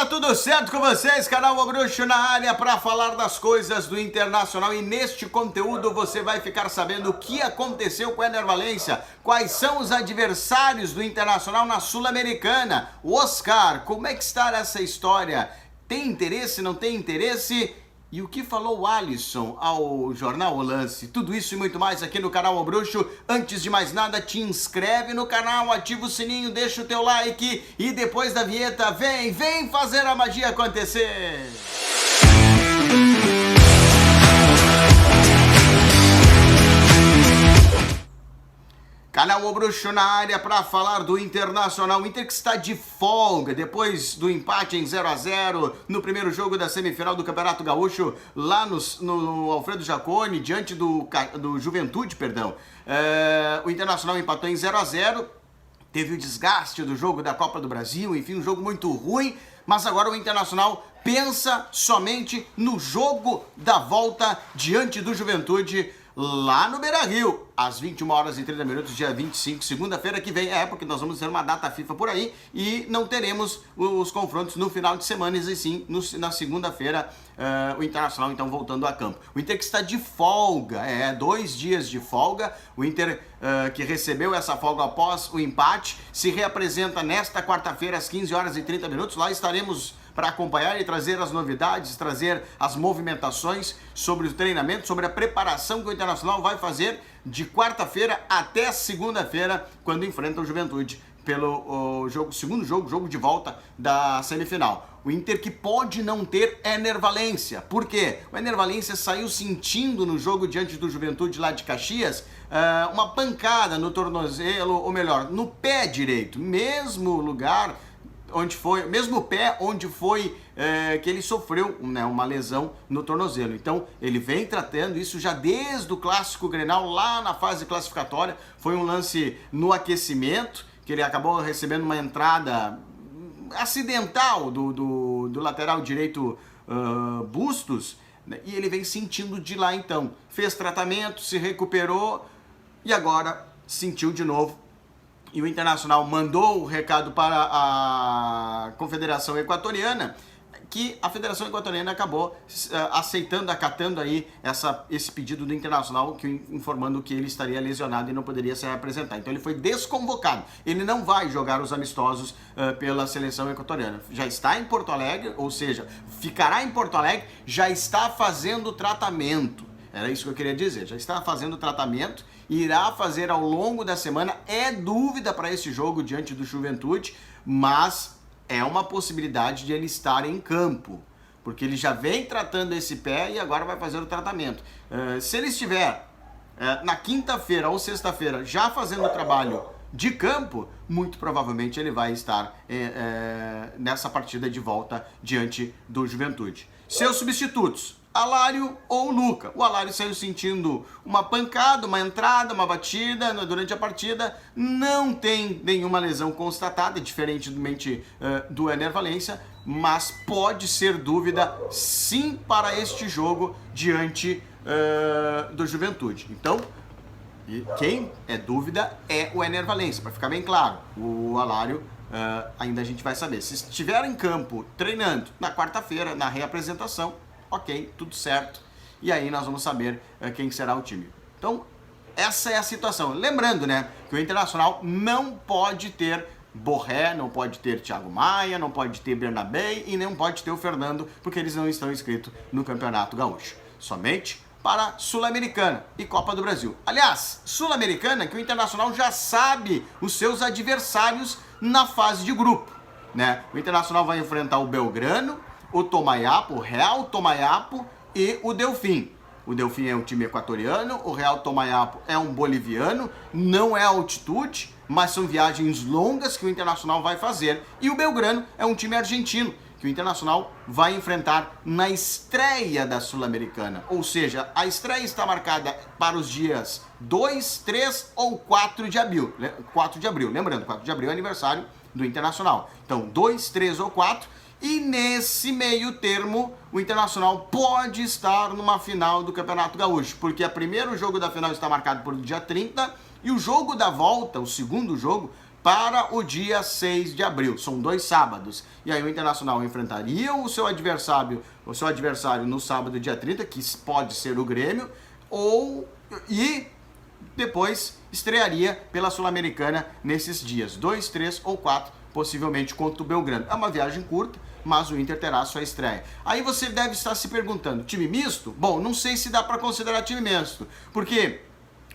Gurizada, tudo certo com vocês? Canal O Bruxo na área para falar das coisas do Internacional, e neste conteúdo você vai ficar sabendo o que aconteceu com o Éner Valencia, quais são os adversários do Internacional na Sul-Americana. O Oscar, como é que está essa história? Tem interesse, não tem interesse? E o que falou o Alisson ao jornal O Lance? Tudo isso e muito mais aqui no canal O Bruxo. Antes de mais nada, te inscreve no canal, ativa o sininho, deixa o teu like e depois da vinheta, vem fazer a magia acontecer! Canal O Bruxo na área para falar do Internacional. O Inter que está de folga depois do empate em 0-0 no primeiro jogo da semifinal do Campeonato Gaúcho lá no Alfredo Jaconi, diante do Juventude, perdão. O Internacional empatou em 0-0, teve o desgaste do jogo da Copa do Brasil, enfim, um jogo muito ruim, mas agora o Internacional pensa somente no jogo da volta diante do Juventude lá no Beira-Rio, às 21h30, dia 25, segunda-feira que vem, porque nós vamos ter uma data FIFA por aí e não teremos os confrontos no final de semana, e sim na segunda-feira, o Internacional então voltando a campo. O Inter que está de folga, 2 dias de folga, o Inter que recebeu essa folga após o empate, se reapresenta nesta quarta-feira às 15h30, lá estaremos para acompanhar e trazer as novidades, trazer as movimentações sobre o treinamento, sobre a preparação que o Internacional vai fazer de quarta-feira até segunda-feira, quando enfrenta o Juventude pelo segundo jogo de volta da semifinal. O Inter que pode não ter Éner Valencia. Por quê? O Éner Valencia saiu sentindo no jogo diante do Juventude lá de Caxias uma pancada no tornozelo, ou melhor, no pé direito, mesmo lugar onde foi, mesmo pé onde foi que ele sofreu uma lesão no tornozelo. Então ele vem tratando isso já desde o Clássico Grenal, lá na fase classificatória. Foi um lance no aquecimento, que ele acabou recebendo uma entrada acidental do lateral direito Bustos, né? E ele vem sentindo de lá então. Fez tratamento, se recuperou e agora sentiu de novo. E o Internacional mandou o recado para a Confederação Equatoriana, que a Federação Equatoriana acabou aceitando, acatando aí esse pedido do Internacional, informando que ele estaria lesionado e não poderia se apresentar. Então ele foi desconvocado. Ele não vai jogar os amistosos pela seleção equatoriana. Já está em Porto Alegre, ou seja, ficará em Porto Alegre, já está fazendo tratamento. Era isso que eu queria dizer. Já está fazendo tratamento, irá fazer ao longo da semana. É dúvida para esse jogo diante do Juventude, mas é uma possibilidade de ele estar em campo, porque ele já vem tratando esse pé e agora vai fazer o tratamento. Se ele estiver na quinta-feira ou sexta-feira já fazendo o trabalho de campo, muito provavelmente ele vai estar nessa partida de volta diante do Juventude. Seus substitutos: Alário ou Luca. O Alário saiu sentindo uma pancada, uma entrada, uma batida durante a partida, não tem nenhuma lesão constatada, diferentemente do Éner Valencia, mas pode ser dúvida sim para este jogo diante do Juventude. Então, quem é dúvida é o Éner Valencia, para ficar bem claro. O Alário ainda a gente vai saber. Se estiver em campo treinando na quarta-feira, na reapresentação, ok, tudo certo. E aí nós vamos saber quem será o time. Então, essa é a situação. Lembrando, né, que o Internacional não pode ter Borré, não pode ter Thiago Maia, não pode ter Bernabé e não pode ter o Fernando, porque eles não estão inscritos no Campeonato Gaúcho. Somente para Sul-Americana e Copa do Brasil. Aliás, Sul-Americana, que o Internacional já sabe os seus adversários na fase de grupo, né? O Internacional vai enfrentar o Belgrano, o Tomayapo, o Real Tomayapo e o Delfim. O Delfim é um time equatoriano, o Real Tomayapo é um boliviano, não é altitude, mas são viagens longas que o Internacional vai fazer. E o Belgrano é um time argentino, que o Internacional vai enfrentar na estreia da Sul-Americana. Ou seja, a estreia está marcada para os dias 2, 3 ou 4 de abril. 4 de abril, lembrando, 4 de abril é aniversário do Internacional. Então, 2, 3 ou 4. E nesse meio termo, o Internacional pode estar numa final do Campeonato Gaúcho, porque o primeiro jogo da final está marcado para o dia 30 e o jogo da volta, o segundo jogo, para o dia 6 de abril. São 2 sábados. E aí o Internacional enfrentaria o seu adversário no sábado, dia 30, que pode ser o Grêmio, e depois estrearia pela Sul-Americana nesses dias, 2, 3 ou 4, possivelmente contra o Belgrano. É uma viagem curta, mas o Inter terá sua estreia. Aí você deve estar se perguntando, time misto? Bom, não sei se dá para considerar time misto, porque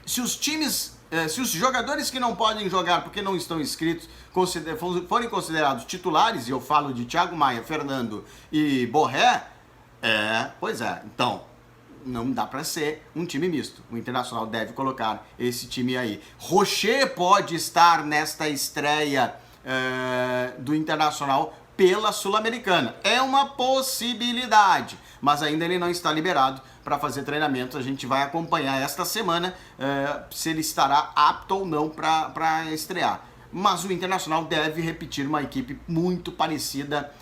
se os jogadores que não podem jogar porque não estão inscritos forem considerados titulares, e eu falo de Thiago Maia, Fernando e Borré, então não dá para ser um time misto. O Internacional deve colocar esse time aí. Rocher pode estar nesta estreia do Internacional pela Sul-Americana. É uma possibilidade, mas ainda ele não está liberado para fazer treinamento. A gente vai acompanhar esta semana se ele estará apto ou não para estrear. Mas o Internacional deve repetir uma equipe muito parecida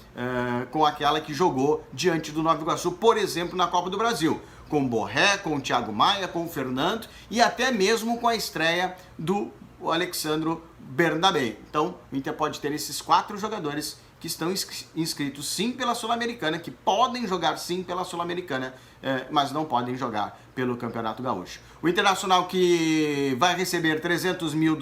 com aquela que jogou diante do Nova Iguaçu, por exemplo, na Copa do Brasil. Com o Borré, com o Thiago Maia, com o Fernando e até mesmo com a estreia do Alexandro Bernabé. Então, o Inter pode ter esses 4 jogadores que estão inscritos sim pela Sul-Americana, que podem jogar sim pela Sul-Americana, mas não podem jogar pelo Campeonato Gaúcho. O Internacional que vai receber $300 mil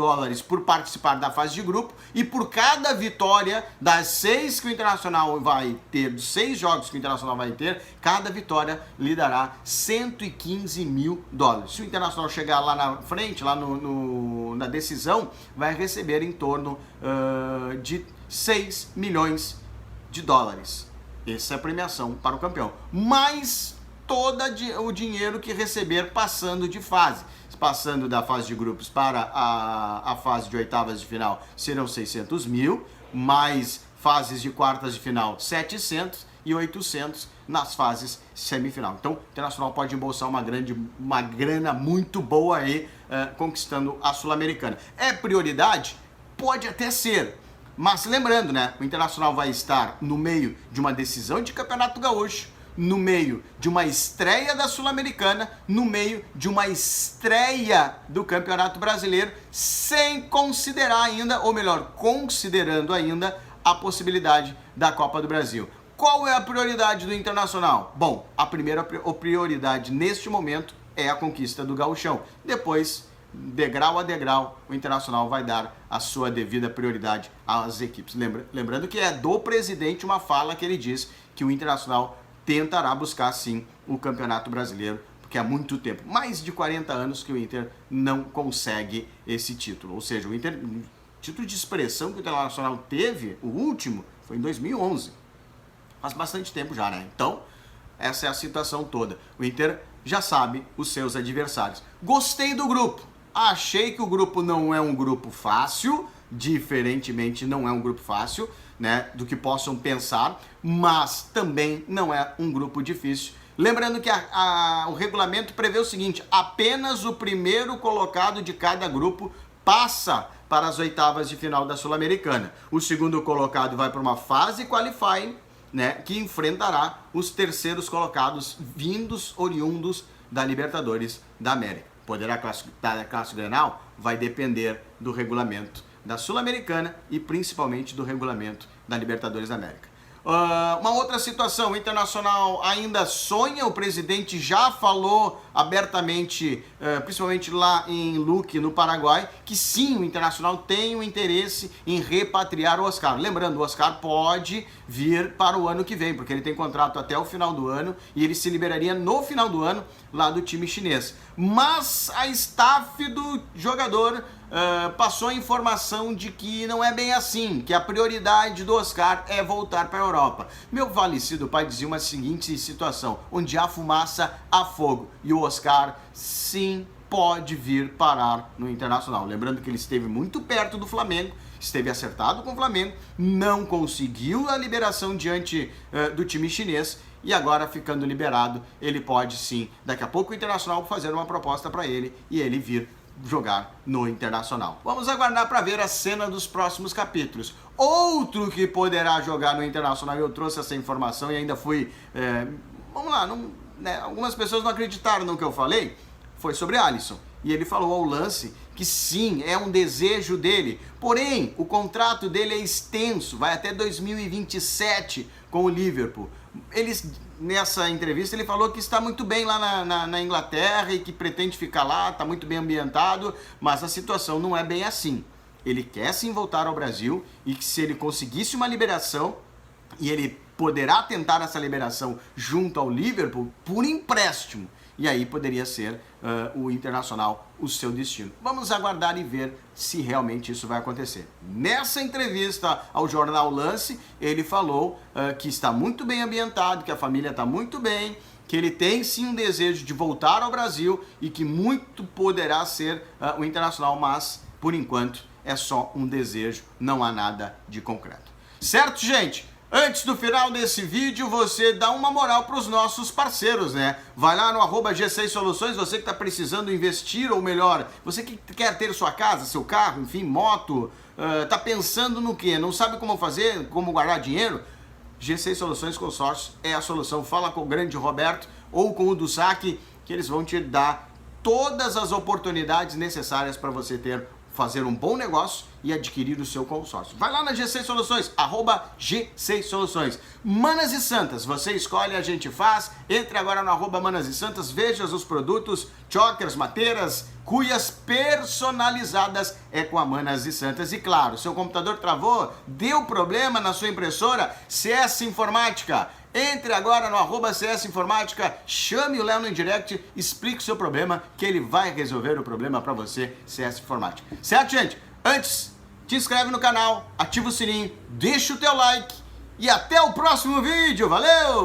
por participar da fase de grupo, e por cada vitória das 6 que o Internacional vai ter, dos 6 jogos que o Internacional vai ter, cada vitória lhe dará $115 mil. Se o Internacional chegar lá na frente, lá na decisão, vai receber em torno de $6 milhões. Essa é a premiação para o campeão. Mais todo o dinheiro que receber passando de fase. Passando da fase de grupos para a fase de oitavas de final serão 600 mil, mais fases de quartas de final 700 e 800 nas fases semifinal. Então, o Internacional pode embolsar uma grana muito boa aí, conquistando a Sul-Americana. É prioridade? Pode até ser. Mas lembrando, né, o Internacional vai estar no meio de uma decisão de Campeonato Gaúcho, no meio de uma estreia da Sul-Americana, no meio de uma estreia do Campeonato Brasileiro, sem considerar ainda, ou melhor, considerando ainda a possibilidade da Copa do Brasil. Qual é a prioridade do Internacional? Bom, a primeira prioridade neste momento é a conquista do Gauchão. Depois, degrau a degrau, o Internacional vai dar a sua devida prioridade às equipes. Lembrando que é do presidente uma fala que ele diz que o Internacional tentará buscar sim o Campeonato Brasileiro, porque há muito tempo, mais de 40 anos, que o Inter não consegue esse título. Ou seja, o título de expressão que o Internacional teve, o último, foi em 2011. Faz bastante tempo já, né? Então, essa é a situação toda. O Inter já sabe os seus adversários. Gostei do grupo. Achei que o grupo não é um grupo fácil, diferentemente não é um grupo fácil, né, do que possam pensar, mas também não é um grupo difícil. Lembrando que o regulamento prevê o seguinte: apenas o primeiro colocado de cada grupo passa para as oitavas de final da Sul-Americana. O segundo colocado vai para uma fase qualifying, né, que enfrentará os terceiros colocados oriundos da Libertadores da América. Poderá classificar a classe Grenal? Vai depender do regulamento da Sul-Americana e principalmente do regulamento da Libertadores da América. Uma outra situação, o Internacional ainda sonha, o presidente já falou abertamente, principalmente lá em Luque, no Paraguai, que sim, o Internacional tem o interesse em repatriar o Oscar. Lembrando, o Oscar pode vir para o ano que vem, porque ele tem contrato até o final do ano e ele se liberaria no final do ano lá do time chinês. Mas a staff do jogador passou a informação de que não é bem assim, que a prioridade do Oscar é voltar para a Europa. Meu falecido pai dizia uma seguinte situação: onde há fumaça, há fogo. E o Oscar, sim, pode vir parar no Internacional. Lembrando que ele esteve muito perto do Flamengo, esteve acertado com o Flamengo, não conseguiu a liberação diante do time chinês, e agora, ficando liberado, ele pode sim, daqui a pouco o Internacional fazer uma proposta para ele e ele vir jogar no Internacional. Vamos aguardar para ver a cena dos próximos capítulos. Outro que poderá jogar no Internacional, eu trouxe essa informação e ainda fui... vamos lá, algumas pessoas não acreditaram no que eu falei, foi sobre Alisson. E ele falou ao Lance que sim, é um desejo dele. Porém, o contrato dele é extenso, vai até 2027 com o Liverpool. Nessa entrevista ele falou que está muito bem lá na Inglaterra e que pretende ficar lá, está muito bem ambientado, mas a situação não é bem assim. Ele quer sim voltar ao Brasil e que se ele conseguisse uma liberação, e ele poderá tentar essa liberação junto ao Liverpool por empréstimo. E aí poderia ser o Internacional o seu destino. Vamos aguardar e ver se realmente isso vai acontecer. Nessa entrevista ao jornal Lance, ele falou que está muito bem ambientado, que a família está muito bem, que ele tem sim um desejo de voltar ao Brasil e que muito poderá ser o Internacional, mas por enquanto é só um desejo, não há nada de concreto. Certo, gente? Antes do final desse vídeo, você dá uma moral para os nossos parceiros, né? Vai lá no @G6 Soluções, você que está precisando investir, ou melhor, você que quer ter sua casa, seu carro, enfim, moto, tá pensando no quê? Não sabe como fazer, como guardar dinheiro? G6 Soluções Consórcio é a solução. Fala com o grande Roberto ou com o do Saque, que eles vão te dar todas as oportunidades necessárias para você fazer um bom negócio e adquirir o seu consórcio. Vai lá na G6 Soluções, @G6 Soluções. Manas e Santas, você escolhe, a gente faz. Entre agora no @Manas e Santas, veja os produtos, chokers, mateiras, cuias personalizadas é com a Manas e Santas. E claro, seu computador travou, deu problema na sua impressora, CS Informática. Entre agora no @CS Informática, chame o Léo no direct, explique o seu problema, que ele vai resolver o problema para você, CS Informática. Certo, gente? Antes, te inscreve no canal, ativa o sininho, deixa o teu like e até o próximo vídeo. Valeu!